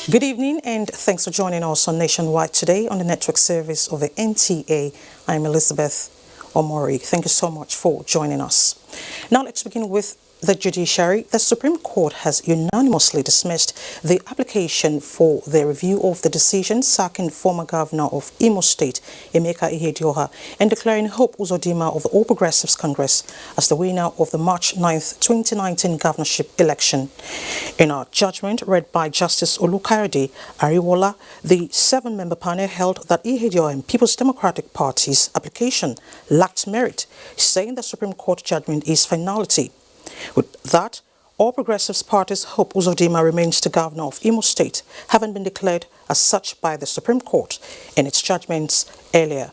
Good evening and thanks for joining us on Nationwide today on the network service of the NTA. I'm Elizabeth Omori. Thank you so much for joining us. Now let's begin with the judiciary. The Supreme Court has unanimously dismissed the application for the review of the decision sacking former governor of Imo State, Emeka Ihedioha, and declaring Hope Uzodimma of the All Progressives Congress as the winner of the March 9th, 2019 governorship election. In a judgment read by Justice Olukayode Ariwola, the 7-member panel held that Ihedioha and People's Democratic Party's application lacked merit, saying the Supreme Court judgment is finality. With that, All Progressives Party's Hope Uzodimma remains the governor of Imo State, having been declared as such by the Supreme Court in its judgments earlier.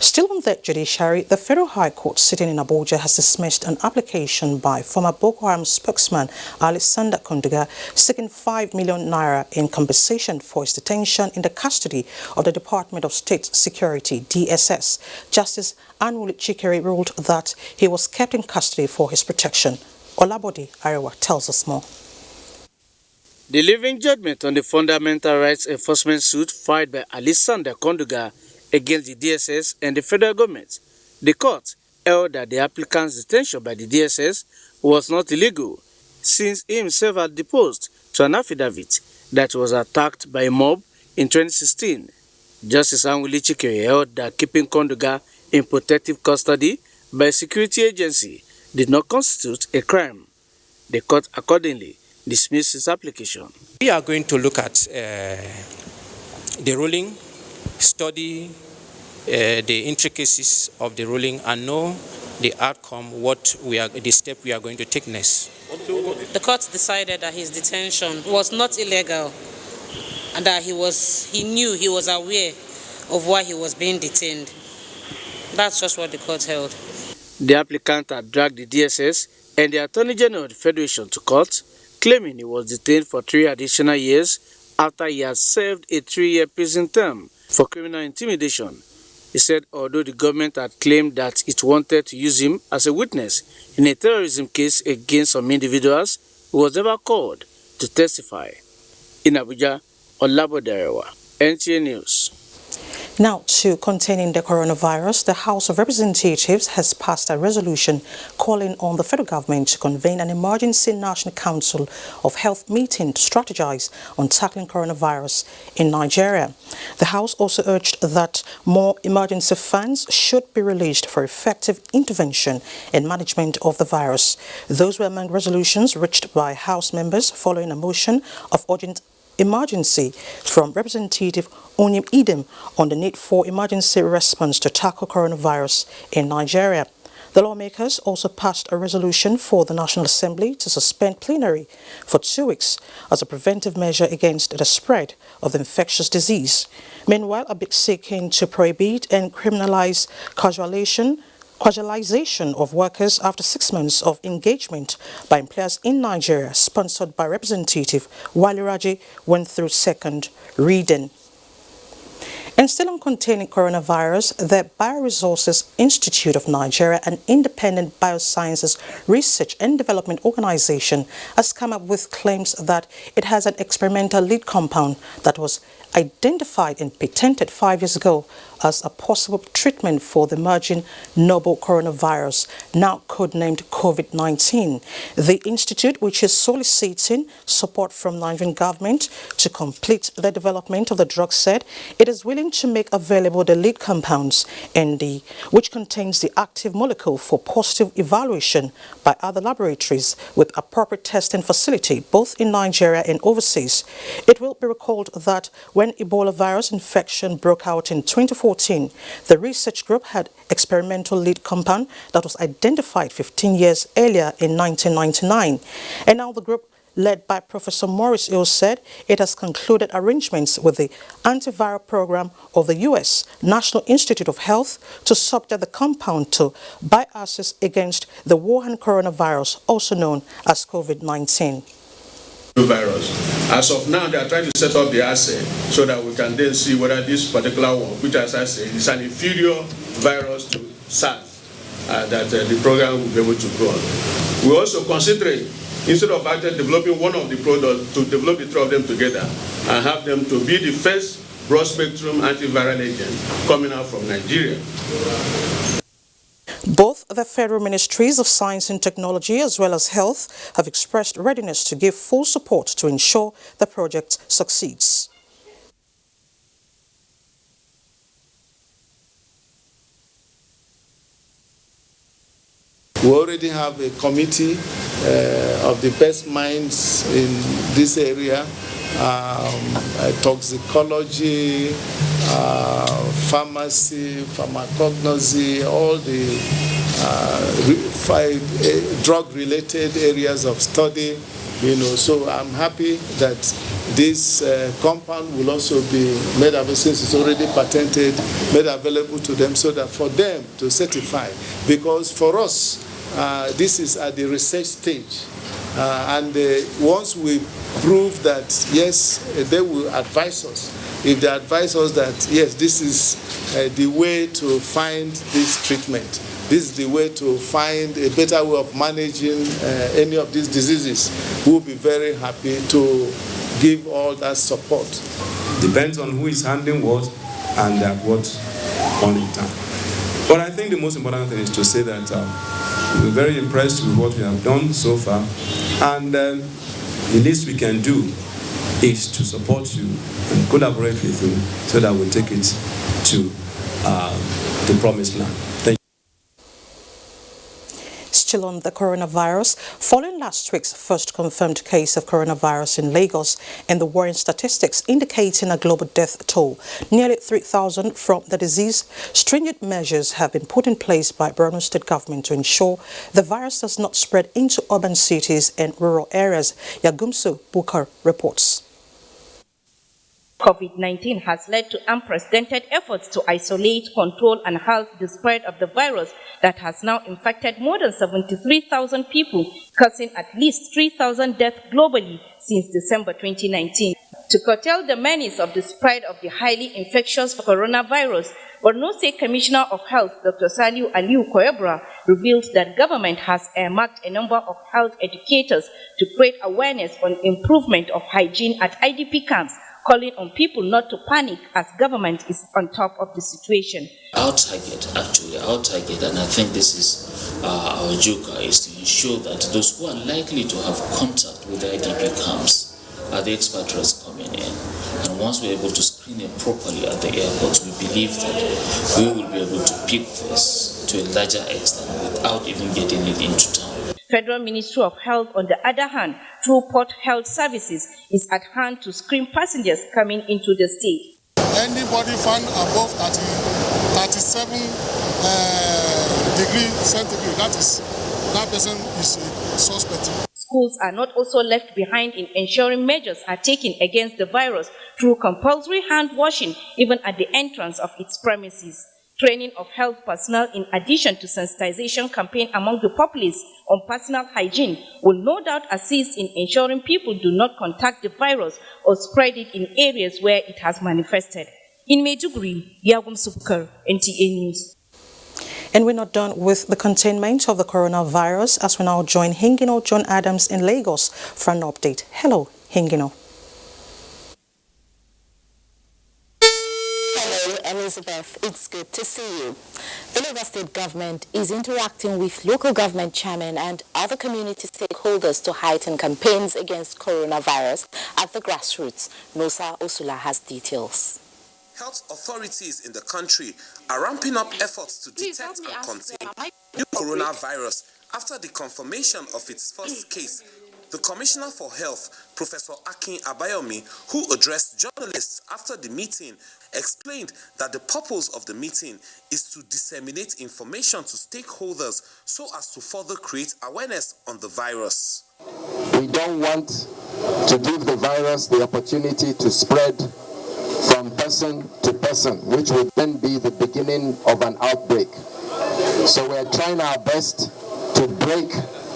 Still on the judiciary, the Federal High Court sitting in Abuja has dismissed an application by former Boko Haram spokesman Alexander Kunduga seeking 5 million naira in compensation for his detention in the custody of the Department of State Security, DSS. Justice Anwuli Chikere ruled that he was kept in custody for his protection. Olabode Arewa tells us more. Delivering judgment on the fundamental rights enforcement suit filed by Alexander Kunduga against the DSS and the federal government, the court held that the applicant's detention by the DSS was not illegal, since he himself had deposed to an affidavit that was attacked by a mob in 2016. Justice Anwuli Chikere held that keeping Kunduga in protective custody by a security agency did not constitute a crime. The court accordingly dismissed his application. We are going to look at the ruling, study the intricacies of the ruling, and know the outcome, the step we are going to take next. The court decided that his detention was not illegal and that he was aware of why he was being detained. That's just what the court held. The applicant had dragged the DSS and the Attorney General of the Federation to court, claiming he was detained for 3 additional years after he had served a 3-year prison term for criminal intimidation. He said although the government had claimed that it wanted to use him as a witness in a terrorism case against some individuals, he was never called to testify. In Abuja, Olabode Arewa, NTA News. Now, to containing the coronavirus, the House of Representatives has passed a resolution calling on the federal government to convene an emergency National Council of Health meeting to strategize on tackling coronavirus in Nigeria. The House also urged that more emergency funds should be released for effective intervention and management of the virus. Those were among resolutions reached by House members following a motion of urgent emergency from Representative Onyim Idem on the need for emergency response to tackle coronavirus in Nigeria. The lawmakers also passed a resolution for the National Assembly to suspend plenary for 2 weeks as a preventive measure against the spread of the infectious disease. Meanwhile, a bill seeking to prohibit and criminalize casualization of workers after 6 months of engagement by employers in Nigeria, sponsored by Representative Wali Raji, went through second reading. And still on containing coronavirus, the Bioresources Institute of Nigeria, an independent biosciences research and development organization, has come up with claims that it has an experimental lead compound that was identified and patented 5 years ago as a possible treatment for the emerging novel coronavirus, now codenamed COVID-19. The institute, which is soliciting support from Nigerian government to complete the development of the drug, said it is willing to make available the lead compounds which contains the active molecule for positive evaluation by other laboratories with appropriate testing facility both in Nigeria and overseas. It will be recalled that when Ebola virus infection broke out in 2014, the research group had experimental lead compound that was identified 15 years earlier in 1999. And now the group, led by Professor Maurice Hill, said it has concluded arrangements with the antiviral program of the U.S. National Institute of Health to subject the compound to bioassays against the Wuhan coronavirus, also known as COVID-19. Virus. As of now, they are trying to set up the assay so that we can then see whether this particular one, which, as I say, is an inferior virus to SARS, that the program will be able to go on. We're also considering instead of actually developing one of the products, to develop the three of them together and have them to be the first broad-spectrum antiviral agent coming out from Nigeria. Both the Federal Ministries of Science and Technology as well as Health have expressed readiness to give full support to ensure the project succeeds. We already have a committee of the best minds in this area, toxicology, pharmacy, pharmacognosy, all the drug-related areas of study. So I'm happy that this compound will also be made available, since it's already patented, made available to them, so that for them to certify, because for us, this is at the research stage, and once we prove that, yes, they will advise us. If they advise us that, yes, this is the way to find this treatment, this is the way to find a better way of managing any of these diseases, we'll be very happy to give all that support. Depends on who is handling what and at what point in time. But I think the most important thing is to say that we're very impressed with what we have done so far, and the least we can do is to support you and collaborate with you so that we'll take it to the promised land. Thank you. Still on the coronavirus, following last week's first confirmed case of coronavirus in Lagos and the worrying statistics indicating a global death toll, nearly 3,000 from the disease, stringent measures have been put in place by Borno State government to ensure the virus does not spread into urban cities and rural areas. Yagumsu Bukar reports. COVID-19 has led to unprecedented efforts to isolate, control and halt the spread of the virus that has now infected more than 73,000 people, causing at least 3,000 deaths globally since December 2019. To curtail the menace of the spread of the highly infectious coronavirus, Borno State Commissioner of Health, Dr. Saliu Aliu Koyobra, revealed that government has earmarked a number of health educators to create awareness on improvement of hygiene at IDP camps, calling on people not to panic as government is on top of the situation. Our target, and I think this is our joker, is to ensure that those who are likely to have contact with the IDP camps are the expatriates coming in. And once we're able to screen them properly at the airports, we believe that we will be able to pick this to a larger extent without even getting it into town. Federal Ministry of Health, on the other hand, through Port Health Services, is at hand to screen passengers coming into the state. Anybody found above 37 degrees centigrade, that person is a suspect. Schools are not also left behind in ensuring measures are taken against the virus through compulsory hand washing even at the entrance of its premises. Training of health personnel in addition to sensitization campaign among the populace on personal hygiene will no doubt assist in ensuring people do not contact the virus or spread it in areas where it has manifested. In Maiduguri, Yagumsu Bukar, NTA News. And we're not done with the containment of the coronavirus as we now join Hingino John Adams in Lagos for an update. Hello, Hingino. Elizabeth, it's good to see you. The Lagos State government is interacting with local government chairmen and other community stakeholders to heighten campaigns against coronavirus at the grassroots. Nosa Osula has details. Health authorities in the country are ramping up efforts to detect and contain new coronavirus after the confirmation of its first case. The Commissioner for Health, Professor Akin Abayomi, who addressed journalists after the meeting, explained that the purpose of the meeting is to disseminate information to stakeholders so as to further create awareness on the virus. We don't want to give the virus the opportunity to spread from person to person, which would then be the beginning of an outbreak. So we're trying our best to break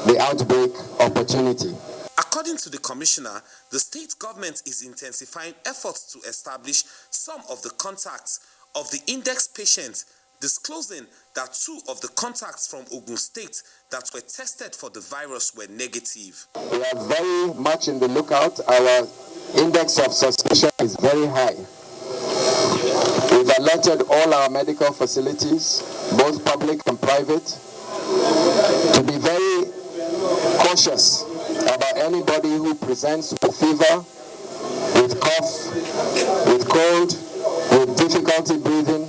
the outbreak opportunity. According to the Commissioner, the state government is intensifying efforts to establish some of the contacts of the index patients disclosing that 2 of the contacts from Ogun State that were tested for the virus were negative. We are very much in the lookout. Our index of suspicion is very high. We've alerted all our medical facilities, both public and private, to be very cautious about anybody who presents with fever, with cough, with cold, with difficulty breathing,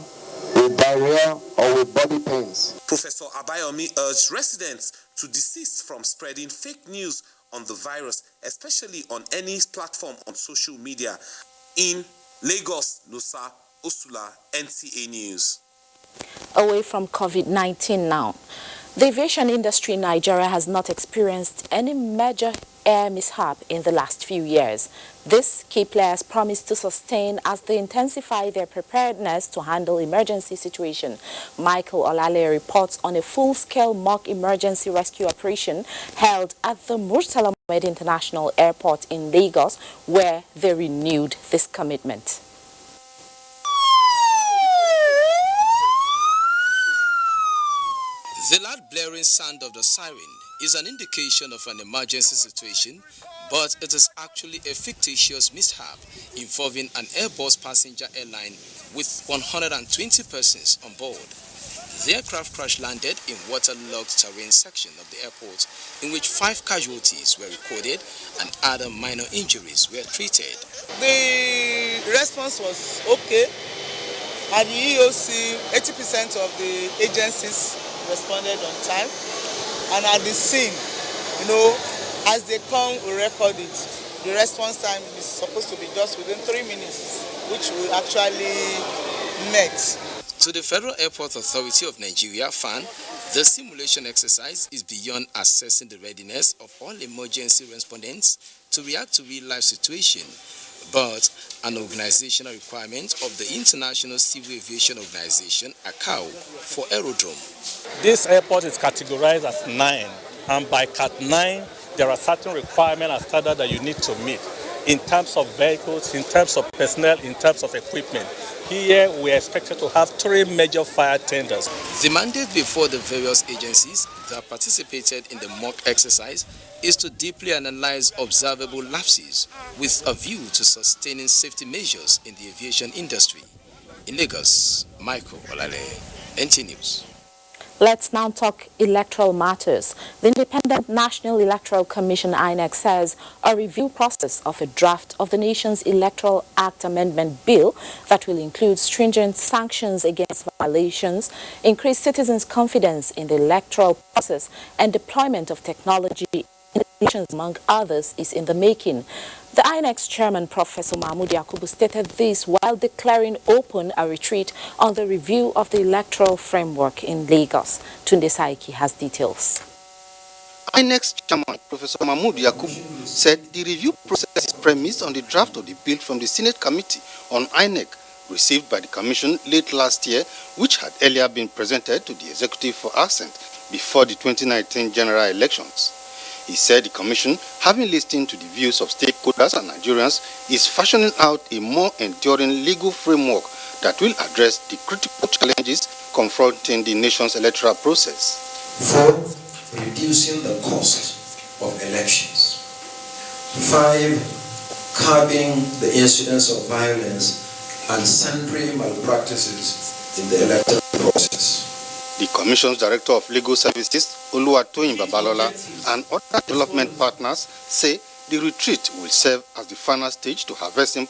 with diarrhea, or with body pains. Professor Abayomi urged residents to desist from spreading fake news on the virus, especially on any platform on social media. In Lagos, Nusa Osula, NTA News. Away from COVID-19 now. The aviation industry in Nigeria has not experienced any major air mishap in the last few years. This key players promise to sustain as they intensify their preparedness to handle emergency situation. Michael Olale reports on a full-scale mock emergency rescue operation held at the Murtala Mohammed International Airport in Lagos, where they renewed this commitment. The loud blaring sound of the siren is an indication of an emergency situation, but it is actually a fictitious mishap involving an Airbus passenger airline with 120 persons on board. The aircraft crash landed in waterlogged terrain section of the airport, in which 5 casualties were recorded and other minor injuries were treated. The response was okay. At the EOC, 80% of the agencies responded on time, and at the scene, as they come, we record it. The response time is supposed to be just within 3 minutes, which we actually met. To the Federal Airport Authority of Nigeria, FAN, the simulation exercise is beyond assessing the readiness of all emergency respondents to react to real-life situation, but an organizational requirement of the International Civil Aviation Organization, ICAO, for aerodrome. This airport is categorized as 9, and by Cat 9, there are certain requirements and standards that you need to meet in terms of vehicles, in terms of personnel, in terms of equipment. Here, we are expected to have 3 major fire tenders. The mandate before the various agencies that participated in the mock exercise is to deeply analyze observable lapses with a view to sustaining safety measures in the aviation industry. In Lagos, Michael Olale, NT News. Let's now talk electoral matters. The Independent National Electoral Commission, INEC, says a review process of a draft of the nation's Electoral Act Amendment Bill that will include stringent sanctions against violations, increase citizens' confidence in the electoral process, and deployment of technology in elections, among others, is in the making. The INEC's chairman, Professor Mahmoud Yakubu, stated this while declaring open a retreat on the review of the electoral framework in Lagos. Tunde Saiki has details. INEC's chairman, Professor Mahmoud Yakubu, said the review process is premised on the draft of the bill from the Senate Committee on INEC, received by the Commission late last year, which had earlier been presented to the Executive for assent before the 2019 general elections. He said the Commission, having listened to the views of stakeholders and Nigerians, is fashioning out a more enduring legal framework that will address the critical challenges confronting the nation's electoral process. Fourth, reducing the cost of elections. 5, curbing the incidence of violence and sundry malpractices in the electoral process. The Commission's Director of Legal Services, Oluwatoyin Babalola, and other development partners say the retreat will serve as the final stage to harvesting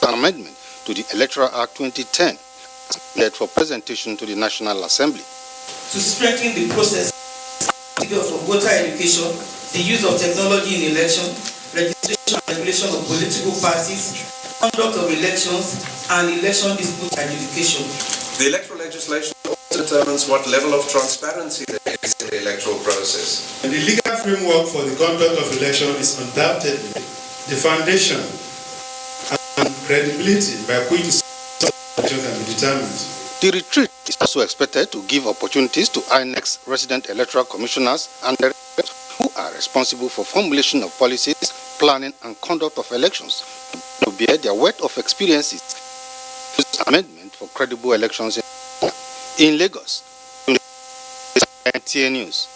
an amendment to the Electoral Act 2010 led for presentation to the National Assembly. To strengthen the process of voter education, the use of technology in election, registration and regulation of political parties, conduct of elections, and election dispute adjudication. The electoral legislation also determines what level of transparency there is in the electoral process. And the legal framework for the conduct of election is undoubtedly the foundation and credibility by which the election can be determined. The retreat is also expected to give opportunities to INEC's resident electoral commissioners and directors who are responsible for formulation of policies, planning, and conduct of elections to bear their weight of experiences. This amendment for credible elections. In Lagos, NTA News.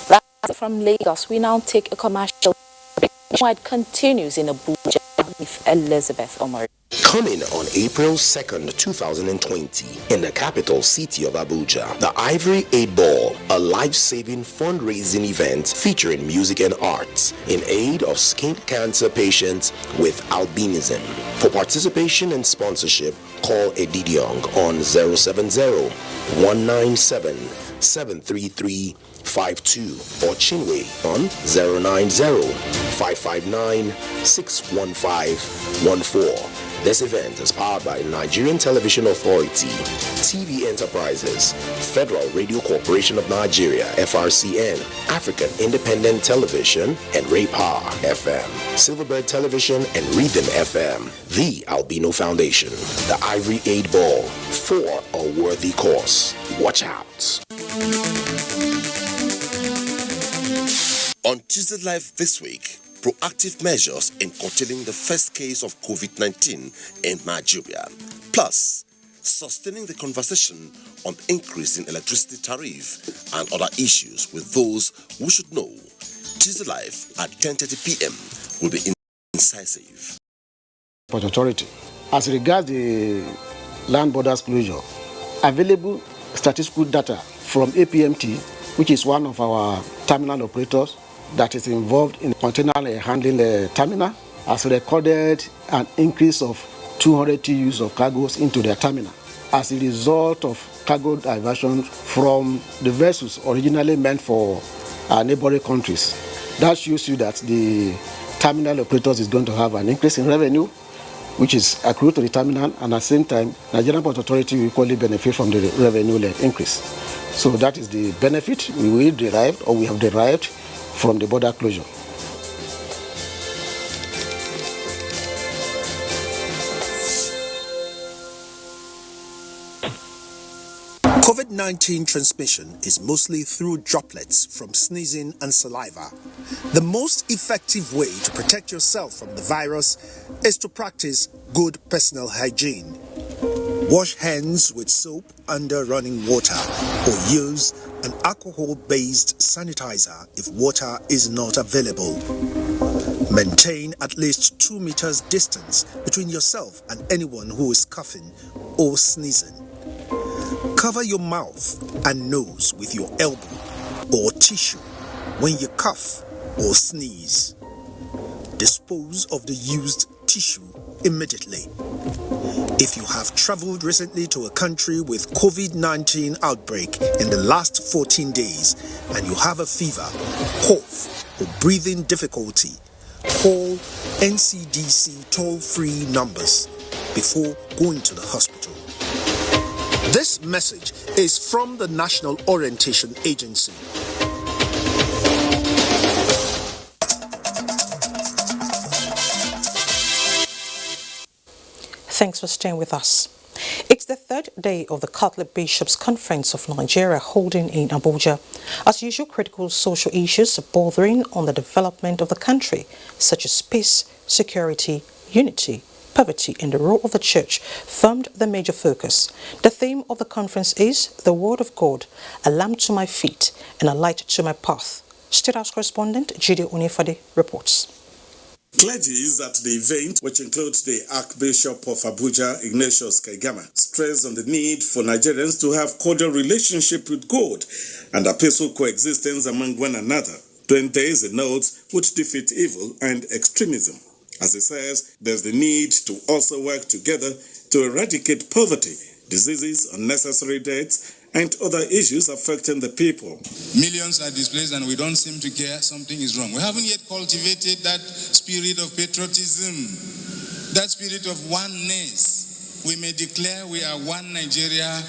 That's from Lagos. We now take a commercial break. Nationwide continues in Abuja with Elizabeth Omar. Coming on April 2nd, 2020, in the capital city of Abuja, the Ivory 8 Ball, a life-saving fundraising event featuring music and arts in aid of skin cancer patients with albinism. For participation and sponsorship, call Edidiong on 070-197-73352 or Chinwe on 090-559-61514. This event is powered by Nigerian Television Authority, TV Enterprises, Federal Radio Corporation of Nigeria, FRCN, African Independent Television, and Ray Power FM, Silverbird Television, and Rhythm FM, the Albino Foundation, the Ivory 8 Ball, for a worthy cause. Watch out. On Tuesday Live this week, proactive measures in curtailing the first case of COVID-19 in Nigeria, plus sustaining the conversation on increasing electricity tariff and other issues with those who should know. Tuesday Live at 10:30 p.m. will be incisive. Port Authority. As regards the land borders closure, available statistical data from APMT, which is one of our terminal operators that is involved in container handling terminal, has recorded an increase of 200 TEUs of cargoes into their terminal as a result of cargo diversion from the vessels originally meant for neighboring countries. That shows you that the terminal operators is going to have an increase in revenue, which is accrued to the terminal, and at the same time, Nigerian Port Authority will equally benefit from the revenue increase. So that is the benefit we have derived from the border closure. COVID-19 transmission is mostly through droplets from sneezing and saliva. The most effective way to protect yourself from the virus is to practice good personal hygiene. Wash hands with soap under running water or use an alcohol-based sanitizer if water is not available. Maintain at least 2 meters distance between yourself and anyone who is coughing or sneezing. Cover your mouth and nose with your elbow or tissue when you cough or sneeze. Dispose of the used tissue immediately. If you have traveled recently to a country with COVID-19 outbreak in the last 14 days and you have a fever, cough, or breathing difficulty, call NCDC toll-free numbers before going to the hospital. This message is from the National Orientation Agency. Thanks for staying with us. It's the third day of the Catholic Bishops' Conference of Nigeria holding in Abuja. As usual, critical social issues are bordering on the development of the country, such as peace, security, unity, poverty, and the role of the Church formed the major focus. The theme of the conference is the Word of God, a lamp to my feet and a light to my path. State House correspondent Jide Onifade reports. Clergy is at the event, which includes the Archbishop of Abuja, Ignatius Kaigama, stressed on the need for Nigerians to have cordial relationship with God and a peaceful coexistence among one another. 20 is a note which defeat evil and extremism. As he says, there's the need to also work together to eradicate poverty, diseases, unnecessary deaths, and other issues affecting the people. Millions are displaced and we don't seem to care. Something is wrong. We haven't yet cultivated that spirit of patriotism, that spirit of oneness. We may declare we are one Nigeria,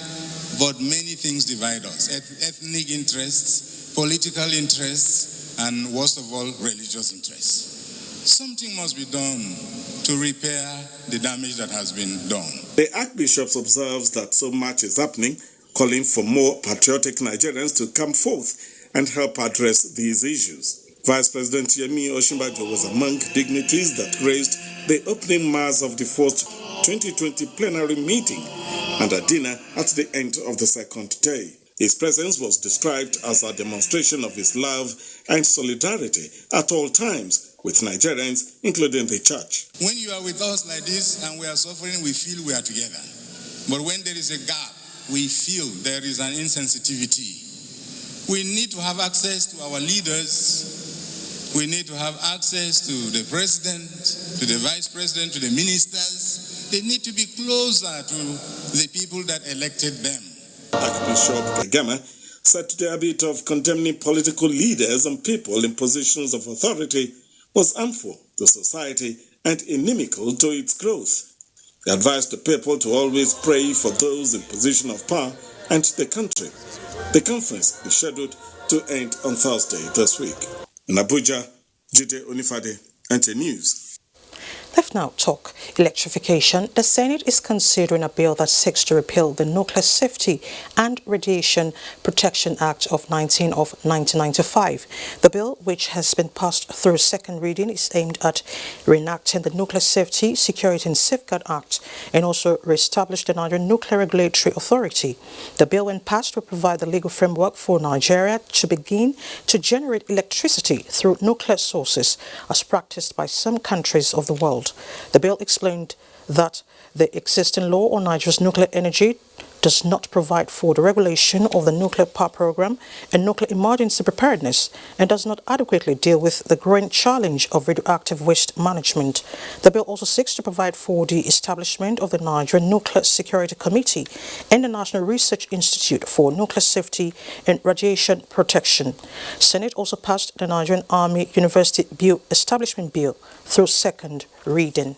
but many things divide us. Ethnic interests, political interests, and worst of all, religious interests. Something must be done to repair the damage that has been done. The Archbishop observes that so much is happening, calling for more patriotic Nigerians to come forth and help address these issues. Vice President Yemi Osinbajo was among dignitaries that graced the opening mass of the first 2020 plenary meeting and a dinner at the end of the second day. His presence was described as a demonstration of his love and solidarity at all times with Nigerians, including the church. When you are with us like this and we are suffering, we feel we are together. But when there is a gap, we feel there is an insensitivity. We need to have access to our leaders. We need to have access to the president, to the vice president, to the ministers. They need to be closer to the people that elected them. Archbishop Kagama said the habit of condemning political leaders and people in positions of authority was harmful to society and inimical to its growth. He advised the people to always pray for those in position of power and the country. The conference is scheduled to end on Thursday this week. In Abuja, Jide Onifade, NTA News. Let's now talk electrification. The Senate is considering a bill that seeks to repeal the Nuclear Safety and Radiation Protection Act of 1995. The bill, which has been passed through second reading, is aimed at reenacting the Nuclear Safety, Security and Safeguard Act and also re-establish the Nigerian Nuclear Regulatory Authority. The bill, when passed, will provide the legal framework for Nigeria to begin to generate electricity through nuclear sources, as practiced by some countries of the world. The bill explained that the existing law on Nigeria's nuclear energy does not provide for the regulation of the nuclear power program and nuclear emergency preparedness and does not adequately deal with the growing challenge of radioactive waste management. The bill also seeks to provide for the establishment of the Nigerian Nuclear Security Committee and the National Research Institute for Nuclear Safety and Radiation Protection. Senate also passed the Nigerian Army University Bill Establishment Bill through second reading.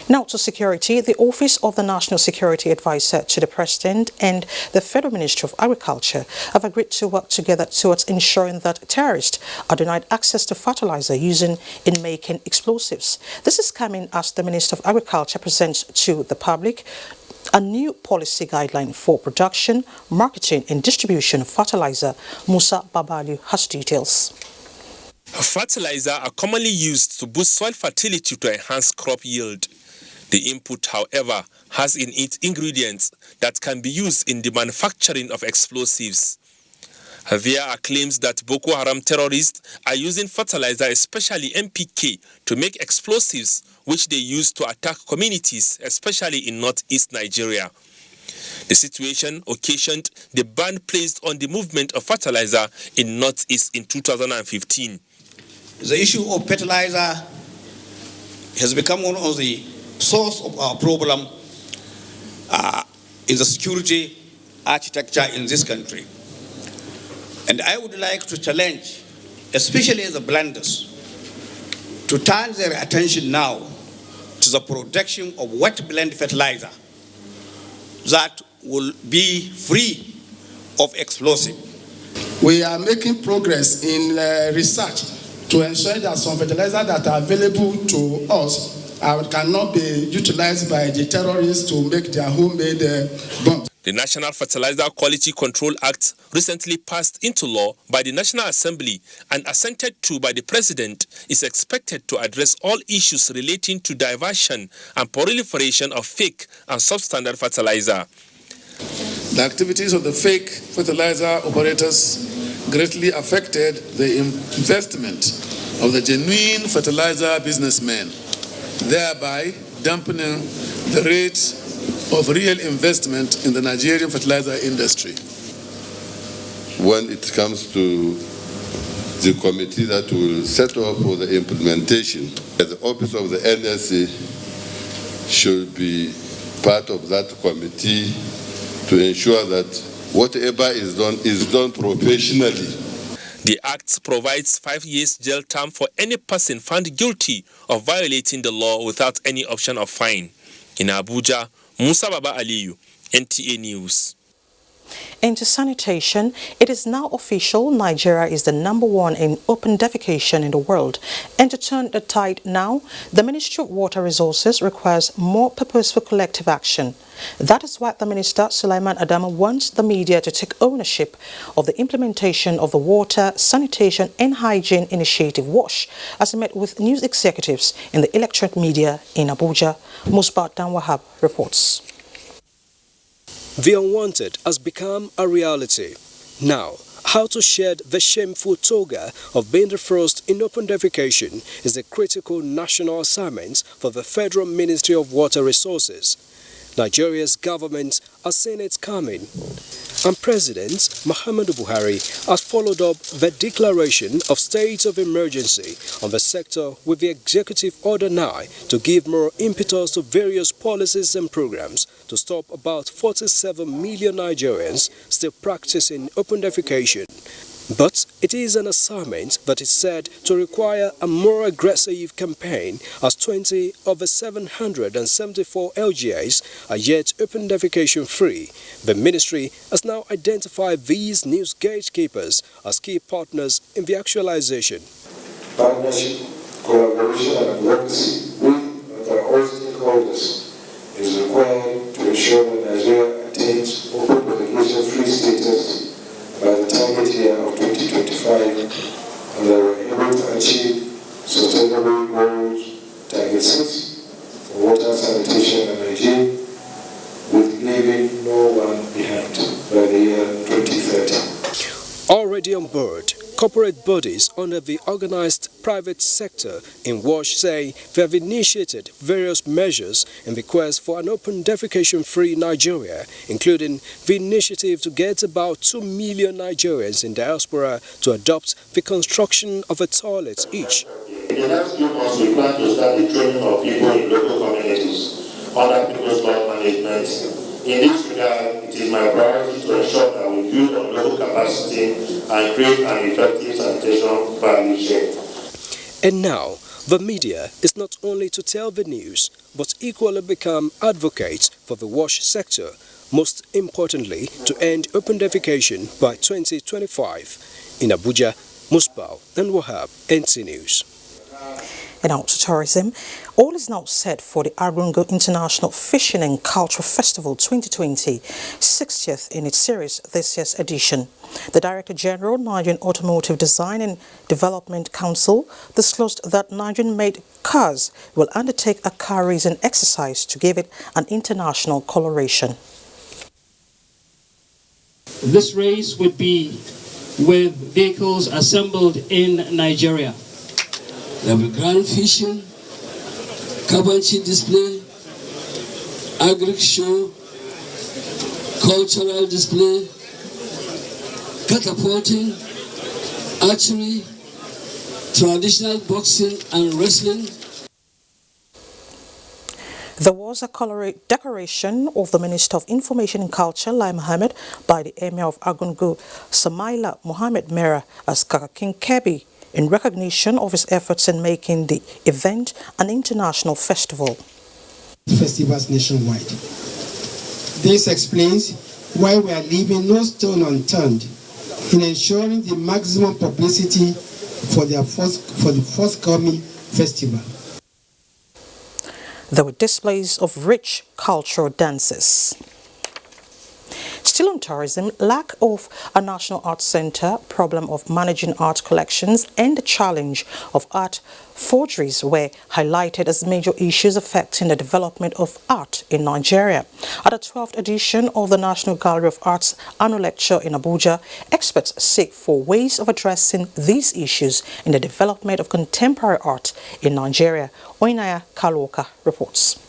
Now to security. The Office of the National Security Advisor to the President and the Federal Ministry of Agriculture have agreed to work together towards ensuring that terrorists are denied access to fertilizer used in making explosives. This is coming as the Minister of Agriculture presents to the public a new policy guideline for production, marketing and distribution of fertilizer. Musa Babalu has details. Fertilizer are commonly used to boost soil fertility to enhance crop yield. The input, however, has in it ingredients that can be used in the manufacturing of explosives. There are claims that Boko Haram terrorists are using fertilizer, especially NPK, to make explosives, which they use to attack communities, especially in northeast Nigeria. The situation occasioned the ban placed on the movement of fertilizer in northeast in 2015. The issue of fertilizer has become one of the source of our problem in the security architecture in this country. And I would like to challenge, especially the blenders, to turn their attention now to the production of wet blend fertilizer that will be free of explosive. We are making progress in research to ensure that some fertilizers that are available to us cannot be utilized by the terrorists to make their homemade bombs. The National Fertilizer Quality Control Act, recently passed into law by the National Assembly and assented to by the President, is expected to address all issues relating to diversion and proliferation of fake and substandard fertilizer. The activities of the fake fertilizer operators greatly affected the investment of the genuine fertilizer businessmen, thereby dampening the rate of real investment in the Nigerian fertilizer industry. When it comes to the committee that will set up for the implementation, the office of the NSA should be part of that committee to ensure that whatever is done professionally. The Act provides 5 years jail term for any person found guilty of violating the law without any option of fine. In Abuja, Musa Baba Aliyu, NTA News. Into sanitation, it is now official Nigeria is the #1 in open defecation in the world. And to turn the tide now, the Ministry of Water Resources requires more purposeful collective action. That is why the Minister, Sulaiman Adama, wants the media to take ownership of the implementation of the Water, Sanitation and Hygiene Initiative WASH as he met with news executives in the electronic media in Abuja. Musbat Dan Wahab reports. The unwanted has become a reality. Now, how to shed the shameful toga of being the first in open defecation is a critical national assignment for the Federal Ministry of Water Resources. Nigeria's government has seen it coming, and President Muhammadu Buhari has followed up the declaration of state of emergency on the sector with the Executive Order 9 to give more impetus to various policies and programs to stop about 47 million Nigerians still practicing open defecation. But it is an assignment that is said to require a more aggressive campaign, as 20 of the 774 LGAs are yet open defecation free. The ministry has now identified these new gatekeepers as key partners in the actualization. Partnership, collaboration and advocacy with all stakeholders is required to ensure that Nigeria attains open defecation free status by the target year of 2025, and that we're able to achieve sustainable goals, target 6 for water, sanitation and hygiene, with leaving no one behind by the year 2030. Already on board, corporate bodies under the organized private sector in WASH say they have initiated various measures in the quest for an open defecation-free Nigeria, including the initiative to get about 2 million Nigerians in diaspora to adopt the construction of a toilet each. In the next few months, we plan to start the training of people in local communities under people's life management. In this regard, it is my priority to ensure that we build on local capacity and create an effective sanitation value chain. And now, the media is not only to tell the news, but equally become advocates for the WASH sector, most importantly to end open defecation by 2025. In Abuja, Musbau and Wahab, NT News. And out to tourism, all is now set for the Argungu International Fishing and Cultural Festival 2020, 60th in its series, this year's edition. The Director General, Nigerian Automotive Design and Development Council, disclosed that Nigerian-made cars will undertake a car racing exercise to give it an international coloration. This race would be with vehicles assembled in Nigeria. There will be grand fishing, Kabanchi display, agri show, cultural display, catapulting, archery, traditional boxing and wrestling. There was a decoration of the Minister of Information and Culture, Lai Mohammed, by the Emir of Argungu, Samaila Mohammed Mera, as Kakakin Kebi, in recognition of his efforts in making the event an international festival. Festivals nationwide. This explains why we are leaving no stone unturned in ensuring the maximum publicity for the forthcoming festival. There were displays of rich cultural dances. Still on tourism, lack of a national art center, problem of managing art collections, and the challenge of art forgeries were highlighted as major issues affecting the development of art in Nigeria. At the 12th edition of the National Gallery of Art's annual lecture in Abuja, experts seek for ways of addressing these issues in the development of contemporary art in Nigeria. Oinaya Kaloka reports.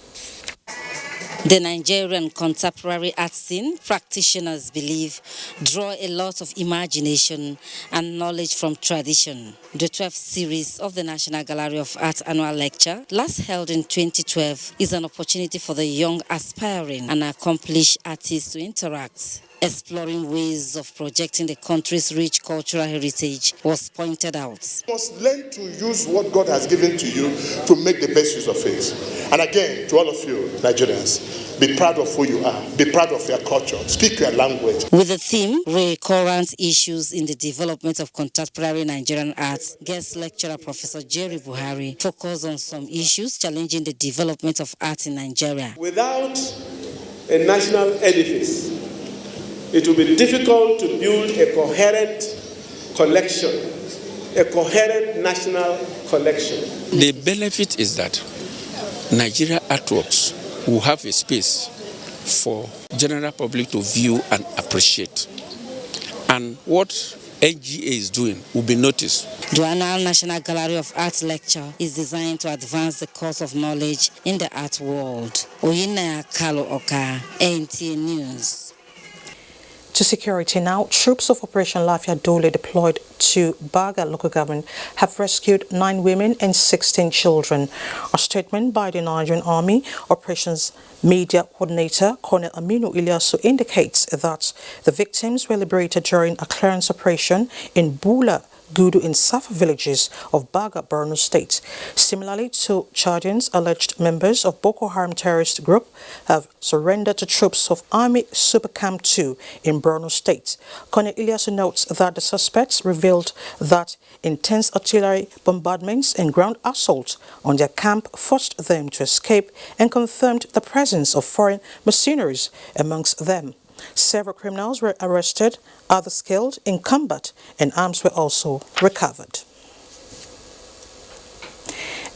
The Nigerian contemporary art scene, practitioners believe, draw a lot of imagination and knowledge from tradition. The 12th series of the National Gallery of Art annual lecture, last held in 2012, is an opportunity for the young, aspiring and accomplished artists to interact. Exploring ways of projecting the country's rich cultural heritage was pointed out. You must learn to use what God has given to you to make the best use of it. And again, to all of you Nigerians, be proud of who you are. Be proud of your culture. Speak your language. With the theme, Recurrent Issues in the Development of Contemporary Nigerian Arts, guest lecturer Professor Jerry Buhari focused on some issues challenging the development of art in Nigeria. Without a national edifice, it will be difficult to build a coherent collection, a coherent national collection. The benefit is that Nigeria artworks will have a space for general public to view and appreciate. And what NGA is doing will be noticed. The annual National Gallery of Art lecture is designed to advance the course of knowledge in the art world. Oyinaya Kalo Oka, NTA News. To security now, troops of Operation Lafia Dole deployed to Baga local government have rescued 9 women and 16 children. A statement by the Nigerian Army Operations Media Coordinator Colonel Aminu Ilyasu indicates that the victims were liberated during a clearance operation in Bula, Gudu and Safa villages of Baga, Borno State. Similarly to Chadians, alleged members of Boko Haram terrorist group have surrendered to troops of Army Super Camp 2 in Borno State. Colonel Ilyasu notes that the suspects revealed that intense artillery bombardments and ground assault on their camp forced them to escape and confirmed the presence of foreign mercenaries amongst them. Several criminals were arrested, others killed in combat, and arms were also recovered.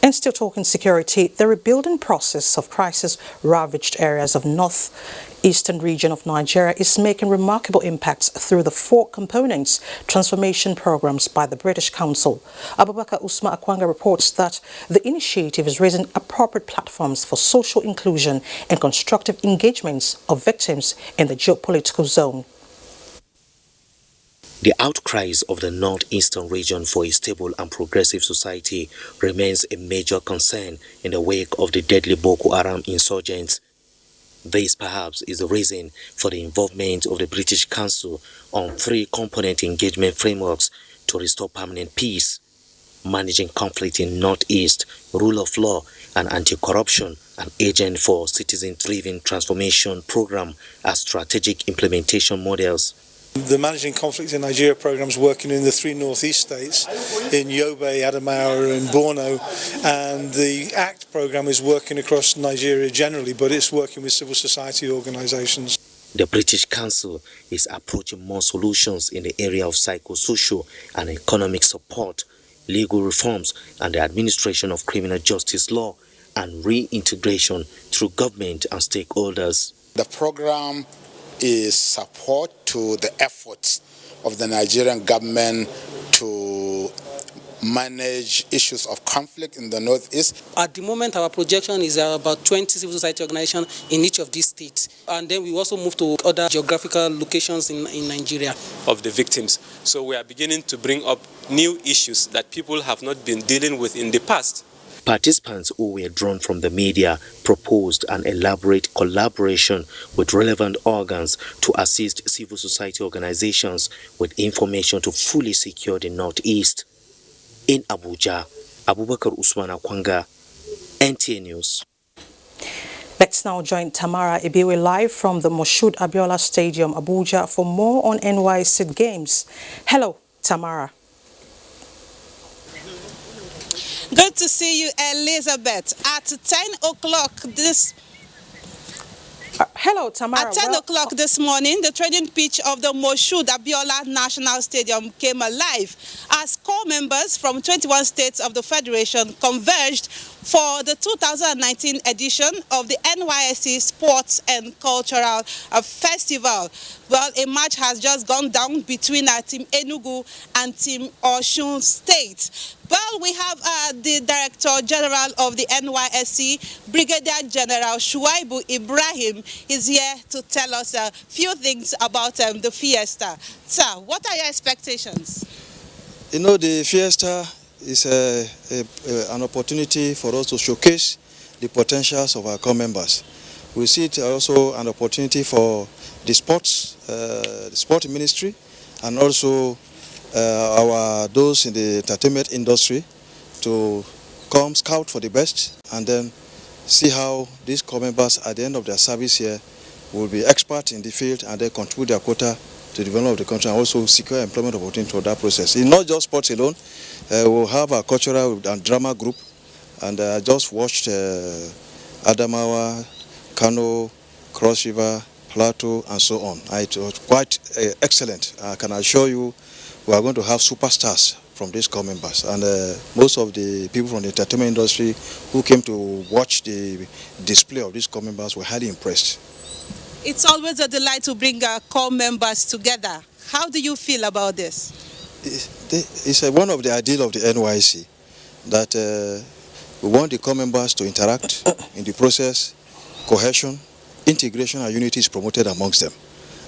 And still talking security, the rebuilding process of crisis-ravaged areas of northeastern region of Nigeria is making remarkable impacts through the 4 components transformation programs by the British Council. Abubakar Usman Akwanga reports that the initiative is raising appropriate platforms for social inclusion and constructive engagements of victims in the geopolitical zone. The outcries of the northeastern region for a stable and progressive society remains a major concern in the wake of the deadly Boko Haram insurgents. This perhaps is the reason for the involvement of the British Council on 3 component engagement frameworks to restore permanent peace, managing conflict in Northeast, rule of law and anti-corruption, an agent for citizen-driven transformation program as strategic implementation models. The Managing Conflict in Nigeria program is working in the 3 northeast states, in Yobe, Adamawa and Borno, and the ACT program is working across Nigeria generally, but it's working with civil society organizations. The British Council is approaching more solutions in the area of psychosocial and economic support, legal reforms and the administration of criminal justice law, and reintegration through government and stakeholders. The program is support to the efforts of the Nigerian government to manage issues of conflict in the Northeast. At the moment, our projection is about 20 civil society organizations in each of these states. And then we also move to other geographical locations in Nigeria. Of the victims. So we are beginning to bring up new issues that people have not been dealing with in the past. Participants who were drawn from the media proposed an elaborate collaboration with relevant organs to assist civil society organizations with information to fully secure the Northeast. In Abuja, Abubakar Usman Akwanga, NTA News. Let's now join Tamara Ibiwe live from the Moshood Abiola Stadium, Abuja, for more on NYSC Games. Hello, Tamara. Good to see you, Elizabeth. At 10 o'clock this... hello, Tamara. At 10 o'clock this morning, the training pitch of the Moshood Abiola National Stadium came alive as core members from 21 states of the Federation converged for the 2019 edition of the NYSC Sports and Cultural Festival. Well, a match has just gone down between Team Enugu and Team Osun State. Well, we have the Director General of the NYSC, Brigadier General Shuaibu Ibrahim, is here to tell us a few things about the fiesta. Sir, what are your expectations? You know, the fiesta is an opportunity for us to showcase the potentials of our core members. We see it also an opportunity for the sport ministry, and also those in the entertainment industry to come scout for the best and then see how these core members at the end of their service here will be experts in the field and then contribute their quota to develop the country and also secure employment opportunity for that process. It's not just sports alone. We'll have a cultural and drama group, and I just watched Adamawa, Kano, Cross River, Plateau, and so on. It was quite excellent. I can assure you we are going to have superstars from these core members, and most of the people from the entertainment industry who came to watch the display of these core members were highly impressed. It's always a delight to bring our core members together. How do you feel about this? It's one of the ideals of the NYSC that we want the core members to interact in the process, cohesion, integration and unity is promoted amongst them.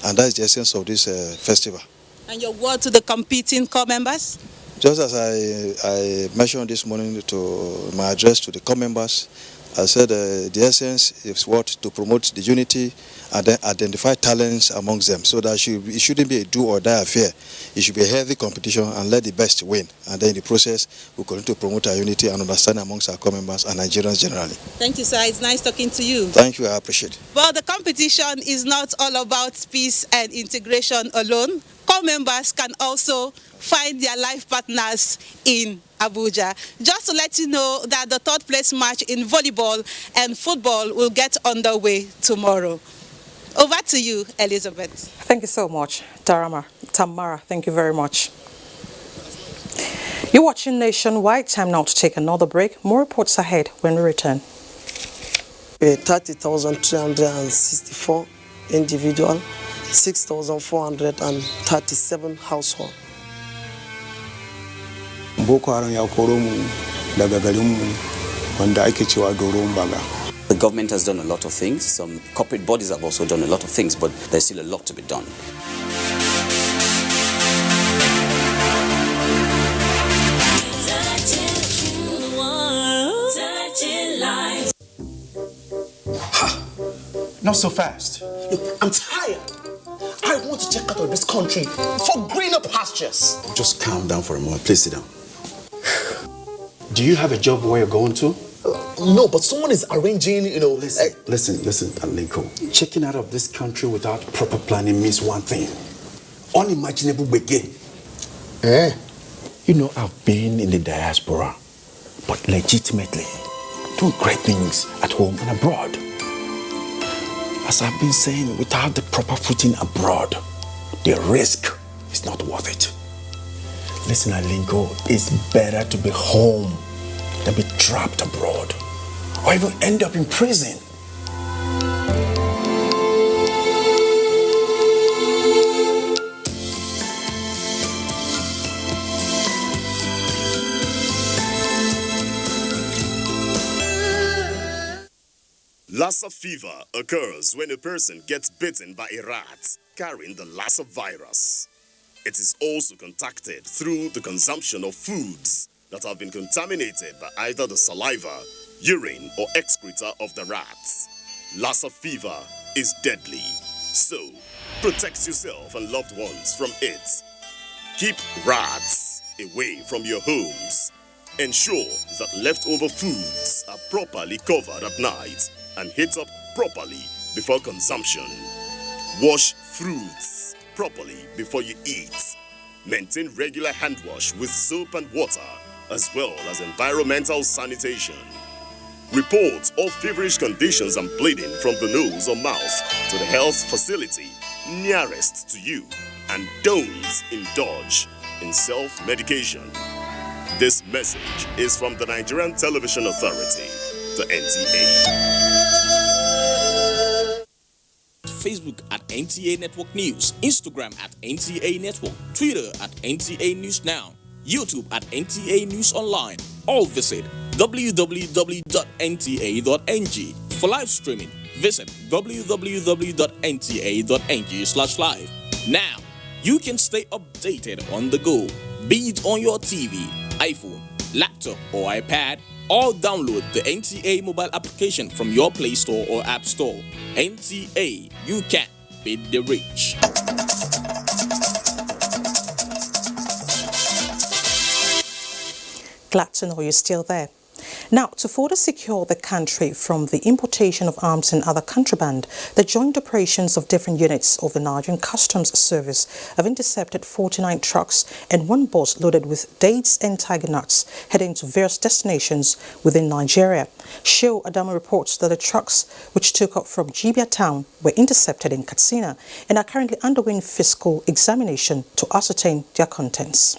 And that's the essence of this festival. And your word to the competing core members? Just as I mentioned this morning to my address to the core members, I said the essence is what to promote the unity and then identify talents amongst them, so that it shouldn't be a do or die affair. It should be a healthy competition and let the best win. And then in the process, we continue to promote our unity and understanding amongst our core members and Nigerians generally. Thank you, sir. It's nice talking to you. Thank you. I appreciate it. Well, the competition is not all about peace and integration alone. Core members can also find their life partners in Abuja. Just to let you know that the third place match in volleyball and football will get underway tomorrow. Over to you, Elizabeth. Thank you so much, Tamara. Thank you very much. You're watching Nationwide. Time now to take another break. More reports ahead when we return. 30,364 individual, 6,437 household. Boko Haram ya koro mu daga garinmu wanda ake cewa Doron Baga. The government has done a lot of things. Some corporate bodies have also done a lot of things, but there's still a lot to be done. Not so fast. Look, I'm tired. I want to check out of this country for greener pastures. Just calm down for a moment. Please sit down. Do you have a job where you're going to? No, but someone is arranging, Listen, Alinko. Checking out of this country without proper planning means one thing. Unimaginable begin. I've been in the diaspora, but legitimately doing great things at home and abroad. As I've been saying, without the proper footing abroad, the risk is not worth it. Listen, Alinko, it's better to be home than be trapped abroad or even end up in prison. Lassa fever occurs when a person gets bitten by a rat carrying the Lassa virus. It is also contacted through the consumption of foods that have been contaminated by either the saliva, urine, or excreta of the rats. Lassa fever is deadly, so protect yourself and loved ones from it. Keep rats away from your homes. Ensure that leftover foods are properly covered at night and heat up properly before consumption. Wash fruits properly before you eat. Maintain regular hand wash with soap and water, as well as environmental sanitation. Report all feverish conditions and bleeding from the nose or mouth to the health facility nearest to you, and don't indulge in self-medication. This message is from the Nigerian Television Authority, the NTA. Facebook at NTA Network News, Instagram at NTA Network, Twitter at NTA News Now, YouTube at NTA News Online, or visit www.nta.ng. For live streaming, visit www.nta.ng/live. Now, you can stay updated on the go, be it on your TV, iPhone, laptop, or iPad, or download the NTA mobile application from your Play Store or App Store. NTA, you can beat the rich. Glad to know you're still there. Now, to further secure the country from the importation of arms and other contraband, the joint operations of different units of the Nigerian Customs Service have intercepted 49 trucks and one bus loaded with dates and tiger nuts heading to various destinations within Nigeria. Show Adama reports that the trucks, which took off from Jibia town, were intercepted in Katsina and are currently undergoing physical examination to ascertain their contents.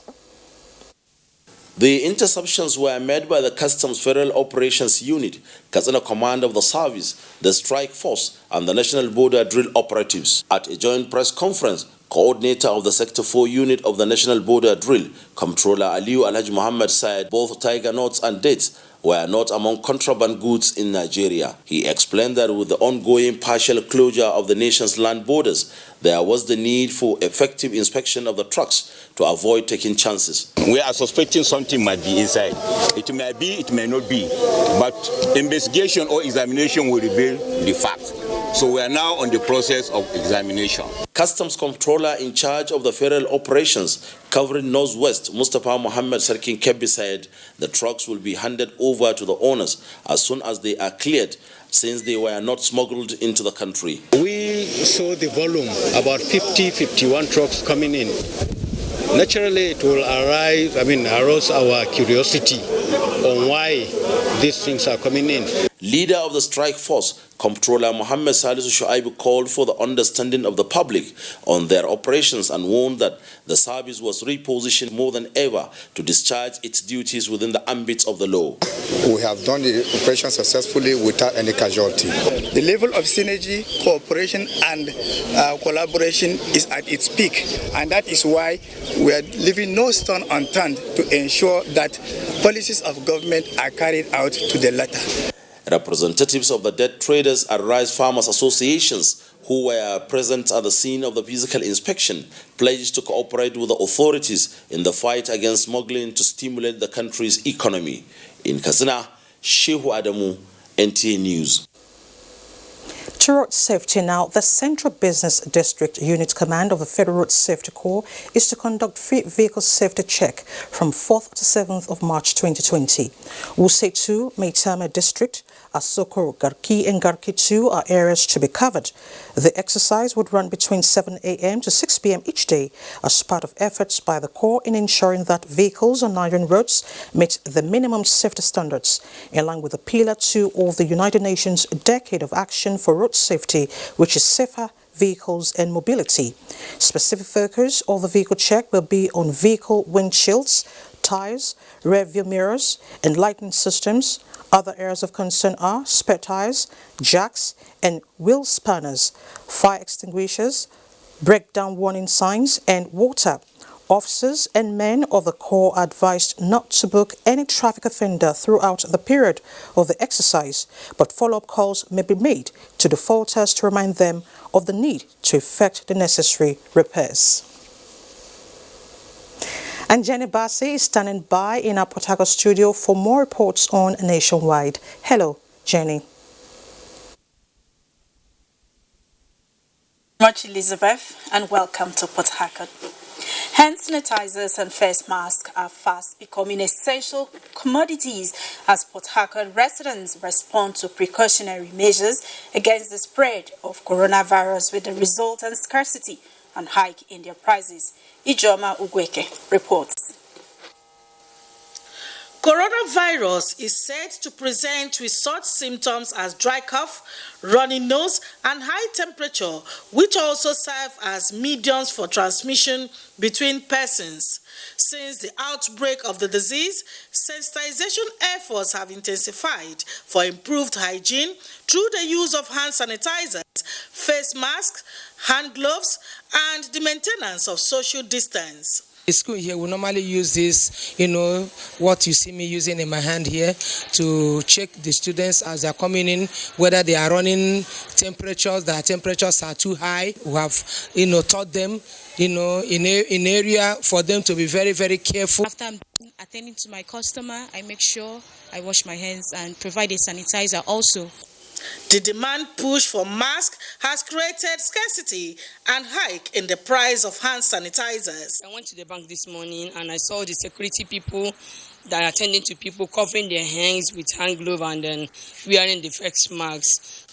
The interceptions were made by the Customs Federal Operations Unit, Katsina Command of the Service, the Strike Force, and the National Border Drill Operatives. At a joint press conference, coordinator of the Sector 4 unit of the National Border Drill, Comptroller Aliyu Alhaji Muhammad, said both tiger nuts and dates were not among contraband goods in Nigeria. He explained that with the ongoing partial closure of the nation's land borders, there was the need for effective inspection of the trucks to avoid taking chances. We are suspecting something might be inside. It may be, it may not be, but investigation or examination will reveal the fact. So we are now on the process of examination. Customs Controller in charge of the federal operations covering Northwest, Mustafa Mohammed Sarkin Kebbi, said the trucks will be handed over to the owners as soon as they are cleared, since they were not smuggled into the country. We saw the volume, about 51 trucks coming in. Naturally, it will arouse our curiosity on why these things are coming in. Leader of the strike force, Comptroller Mohammed Salisu Shuaibu, called for the understanding of the public on their operations and warned that the service was repositioned more than ever to discharge its duties within the ambit of the law. We have done the operation successfully without any casualty. The level of synergy, cooperation and collaboration is at its peak, and that is why we are leaving no stone unturned to ensure that policies of government are carried out to the letter. Representatives of the debt traders and rice farmers associations who were present at the scene of the physical inspection pledged to cooperate with the authorities in the fight against smuggling to stimulate the country's economy. In Katsina, Shehu Adamu, NTA News. To road safety now, the Central Business District Unit Command of the Federal Road Safety Corps is to conduct free vehicle safety check from 4th to 7th of March 2020. Wuse 2, Maitama District, Asokoro, Garki and Garki 2 are areas to be covered. The exercise would run between 7 a.m. to 6 p.m. each day as part of efforts by the Corps in ensuring that vehicles on Nigerian roads meet the minimum safety standards, in line with the Pillar 2 of the United Nations Decade of Action for Road Safety, which is safer vehicles and mobility. Specific focus of the vehicle check will be on vehicle windshields, tires, rear view mirrors, and lighting systems. Other areas of concern are spare tires, jacks, and wheel spanners, fire extinguishers, breakdown warning signs, and water. Officers and men of the Corps are advised not to book any traffic offender throughout the period of the exercise, but follow-up calls may be made to defaulters to remind them of the need to effect the necessary repairs. And Jenny Bassi is standing by in our Port Harcourt studio for more reports on Nationwide. Hello, Jenny. Much, Elizabeth, and welcome to Port Harcourt. Hand sanitizers and face masks are fast becoming essential commodities as Port Harcourt residents respond to precautionary measures against the spread of coronavirus, with the resultant scarcity and hike in their prices. Ijoma Ugweke reports. Coronavirus is said to present with such symptoms as dry cough, runny nose, and high temperature, which also serve as mediums for transmission between persons. Since the outbreak of the disease, sensitization efforts have intensified for improved hygiene through the use of hand sanitizers, face masks, hand gloves, and the maintenance of social distance. The school here, we normally use this, what you see me using in my hand here, to check the students as they are coming in, whether they are running temperatures, their temperatures are too high. We have, taught them, in area for them to be very, very careful. After I'm attending to my customer, I make sure I wash my hands and provide a sanitizer also. The demand push for masks has created scarcity and hike in the price of hand sanitizers. I went to the bank this morning and I saw the security people that are attending to people covering their hands with hand gloves and then wearing the face masks.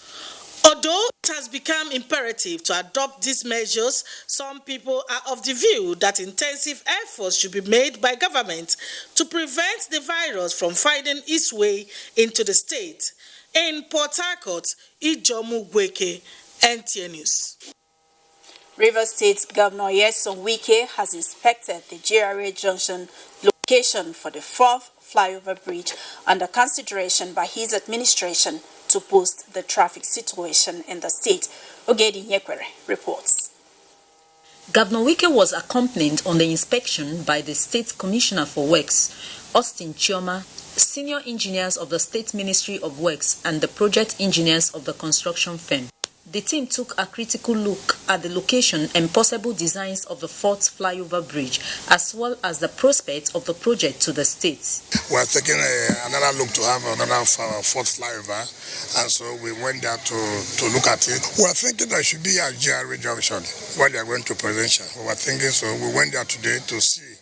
Although it has become imperative to adopt these measures, some people are of the view that intensive efforts should be made by government to prevent the virus from finding its way into the state. In Port Harcourt, Ijomu Gweke, NTA News. Rivers State Governor Nyesom Wike has inspected the GRA Junction location for the 4th flyover bridge under consideration by his administration to boost the traffic situation in the state. Ogedi Nyekwere reports. Governor Wike was accompanied on the inspection by the State Commissioner for Works, Austin Chioma, senior engineers of the State Ministry of Works, and the project engineers of the construction firm. The team took a critical look at the location and possible designs of the 4th flyover bridge, as well as the prospects of the project to the state. We are taking another look to have another 4th flyover, and so we went there to look at it. We are thinking that it should be at GRA Junction while they are going to Presidential. We were thinking, so we went there today to see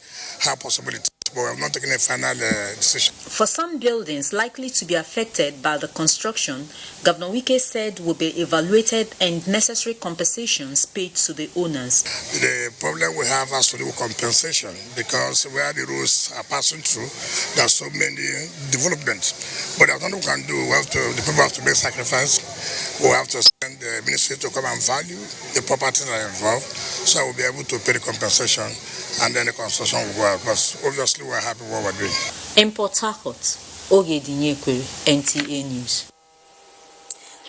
how possible it is. But we have not taken a final decision. For some buildings likely to be affected by the construction, Governor Wike said will be evaluated and necessary compensations paid to the owners. The problem we have has to do with compensation, because where the roads are passing through, there are so many developments. But there's nothing we can do. The people have to make sacrifice. We have to send the ministry to come and value the properties that are involved, so we'll be able to pay the compensation, and then the construction will go out. Because obviously we're happy with what we're doing. In Port Harcourt, Ogedi Nyekwere, NTA News.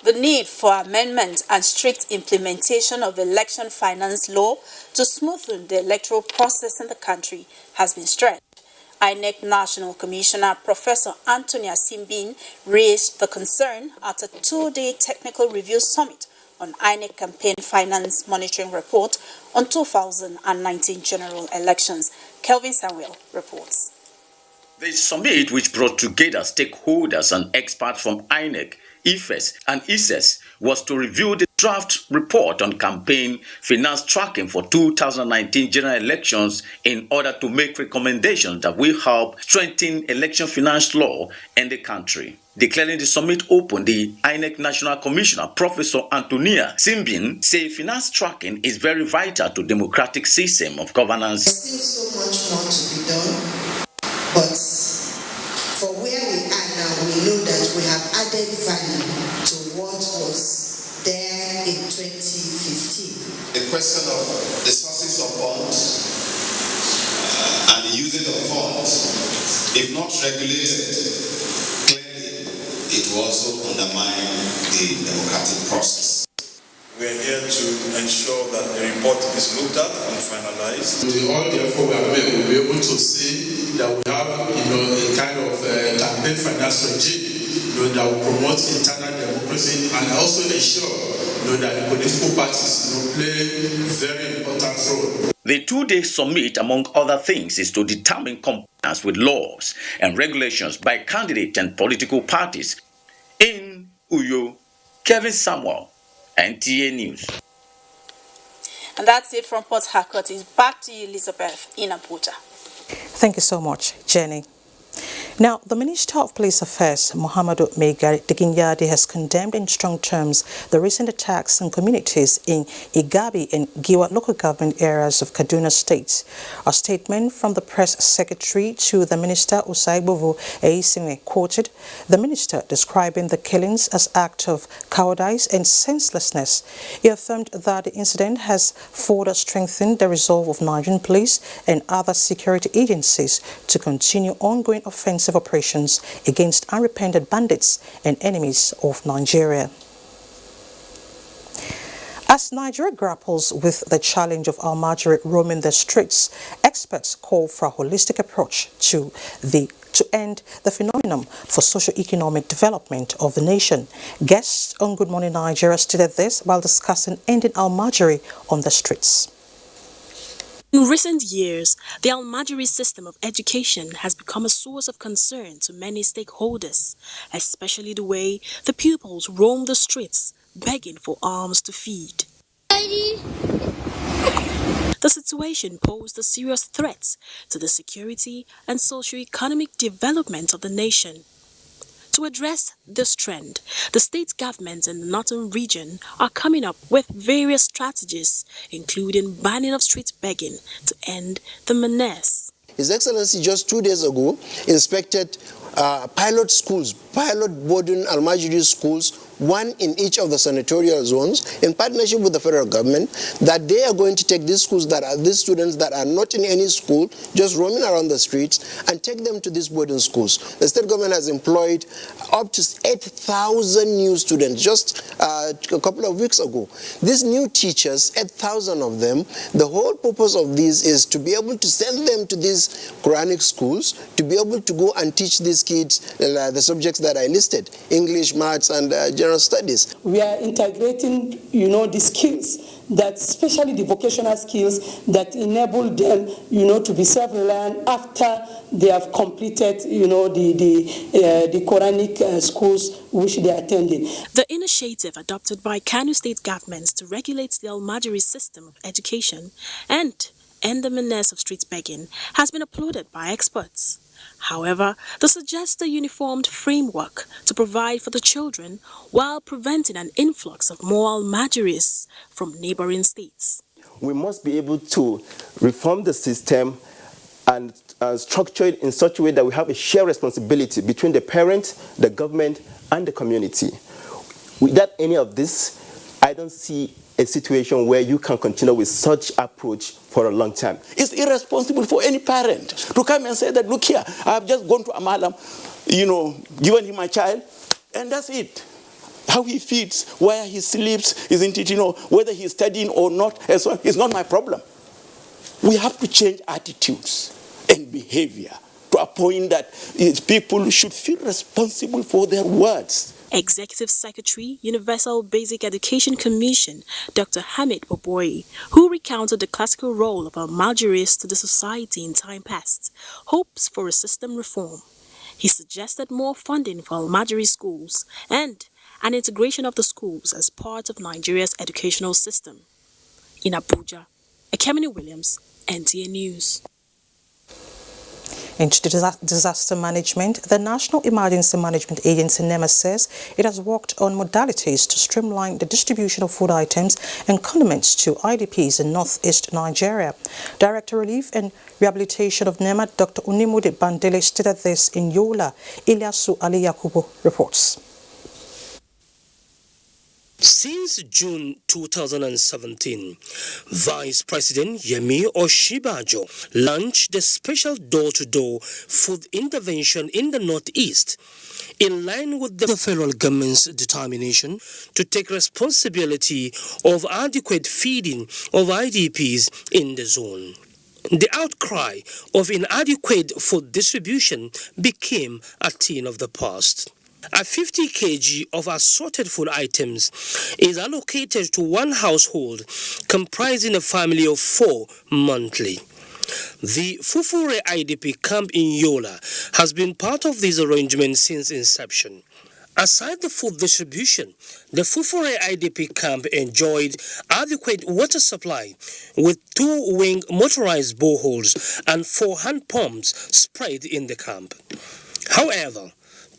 The need for amendment and strict implementation of election finance law to smoothen the electoral process in the country has been stressed. INEC National Commissioner Professor Anthony Asimbin raised the concern at a 2-day technical review summit on INEC Campaign Finance Monitoring Report on 2019 general elections. Kelvin Samuel reports. The summit, which brought together stakeholders and experts from INEC, IFES and ISES, was to review the draft report on campaign finance tracking for 2019 general elections in order to make recommendations that will help strengthen election finance law in the country. Declaring the summit open, the INEC National Commissioner, Professor Antonia Simbin, said finance tracking is very vital to democratic system of governance. There's still so much more to be done, but for where we are now, we know that we have added value to what was there in 2015. The question of the sources of funds and the usage of funds, if not regulated, clearly it will also undermine the democratic process. We are here to ensure that the report is looked at and finalized. With all the effort we have made, we'll be able to see that we have, a kind of campaign finance regime, that will promote internal democracy and also ensure, that the political parties, play a very important role. The 2-day summit, among other things, is to determine compliance with laws and regulations by candidates and political parties. In Uyo, Kevin Samuel, NTA News. And that's it from Port Harcourt. It's back to you, Elizabeth, in Abuja. Thank you so much, Jenny. Now, the Minister of Police Affairs, Muhammadu Megari Diginyadi, has condemned in strong terms the recent attacks on communities in Igabi and Giwa local government areas of Kaduna State. A statement from the press secretary to the Minister, Usaibovu Eisime, quoted the Minister describing the killings as act of cowardice and senselessness. He affirmed that the incident has further strengthened the resolve of Nigerian police and other security agencies to continue ongoing offensive operations against unrepentant bandits and enemies of Nigeria. As Nigeria grapples with the challenge of Almajiri roaming the streets, experts call for a holistic approach to end the phenomenon for socio-economic development of the nation. Guests on Good Morning Nigeria stated this while discussing ending Almajiri on the streets. In recent years, the Almajiri system of education has become a source of concern to many stakeholders, especially the way the pupils roam the streets begging for alms to feed. The situation posed a serious threat to the security and socio-economic development of the nation. To address this trend, the state governments in the northern region are coming up with various strategies, including banning of street begging to end the menace. His Excellency just 2 days ago inspected pilot boarding Almajiri schools one in each of the senatorial zones, in partnership with the federal government, that they are going to take these students that are not in any school, just roaming around the streets, and take them to these boarding schools. The state government has employed up to 8,000 new students just a couple of weeks ago. These new teachers, 8,000 of them, the whole purpose of this is to be able to send them to these Quranic schools, to be able to go and teach these kids the subjects that I listed, English, maths, and general studies. We are integrating, the skills, that especially the vocational skills that enable them, to be self-reliant after they have completed, the Quranic schools which they are attending. The initiative adopted by Kano State governments to regulate the Almajiri system of education and end the menace of street begging has been applauded by experts. However, they suggest a uniformed framework to provide for the children while preventing an influx of more Almajiris from neighboring states. We must be able to reform the system and structure it in such a way that we have a shared responsibility between the parent, the government, and the community. Without any of this, I don't see a situation where you can continue with such approach for a long time. It's irresponsible for any parent to come and say that, look here, I've just gone to Amalam, given him my child, and that's it. How he feeds, where he sleeps, isn't it, whether he's studying or not, and so on, it's not my problem. We have to change attitudes and behavior to a point that people should feel responsible for their words. Executive Secretary, Universal Basic Education Commission, Dr. Hamid Boboyi, who recounted the classical role of Almajiris to the society in time past, hopes for a system reform. He suggested more funding for Almajiri schools and an integration of the schools as part of Nigeria's educational system. In Abuja, Ekemini Williams, NTA News. Into disaster management, the National Emergency Management Agency NEMA says it has worked on modalities to streamline the distribution of food items and condiments to IDPs in northeast Nigeria. Director Relief and Rehabilitation of NEMA, Dr. Unimude Bandele, stated this in Yola. Ilyasu Ali Yakubu reports. Since June 2017, Vice President Yemi Oshibajo launched the special door-to-door food intervention in the Northeast, in line with the federal government's determination to take responsibility of adequate feeding of IDPs in the zone. The outcry of inadequate food distribution became a thing of the past. A 50 kg of assorted food items is allocated to one household comprising a family of 4 monthly. The Fufure IDP camp in Yola has been part of this arrangement since inception. Aside the food distribution, the Fufure IDP camp enjoyed adequate water supply with 2 wing motorized boreholes and 4 hand pumps spread in the camp. However,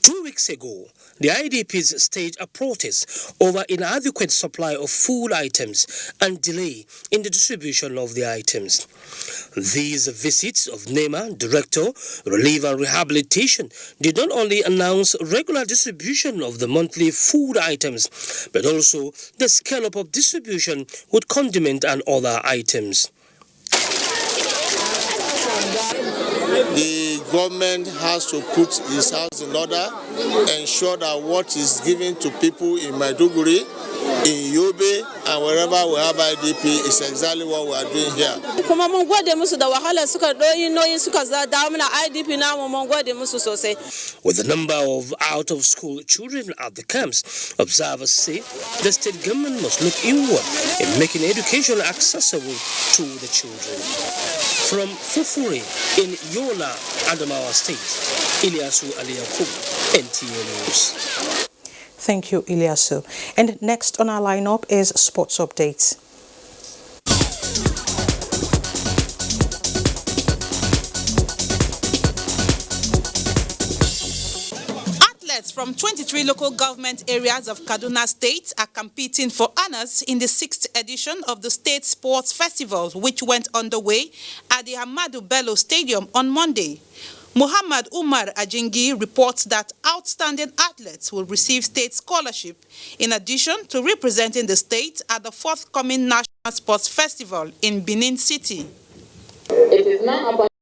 2 weeks ago, the IDPs staged a protest over inadequate supply of food items and delay in the distribution of the items. These visits of NEMA, Director, Relief and Rehabilitation, did not only announce regular distribution of the monthly food items, but also the scale-up of distribution with condiment and other items. The government has to put its house in order, ensure that what is given to people in Maiduguri, in Yobe, and wherever we have IDP is exactly what we are doing here. With the number of out-of-school children at the camps, observers say the state government must look inward in making education accessible to the children. From Fufure in Yola, Adamawa State, Ilyasu Aliyakubu, NTA News. Thank you, Ilyasu. And next on our lineup is sports updates. Athletes from 23 local government areas of Kaduna State are competing for honors in the 6th edition of the State Sports Festival, which went underway at the Ahmadu Bello Stadium on Monday. Muhammad Umar Ajingi reports that outstanding athletes will receive state scholarship in addition to representing the state at the forthcoming National Sports Festival in Benin City. It is now about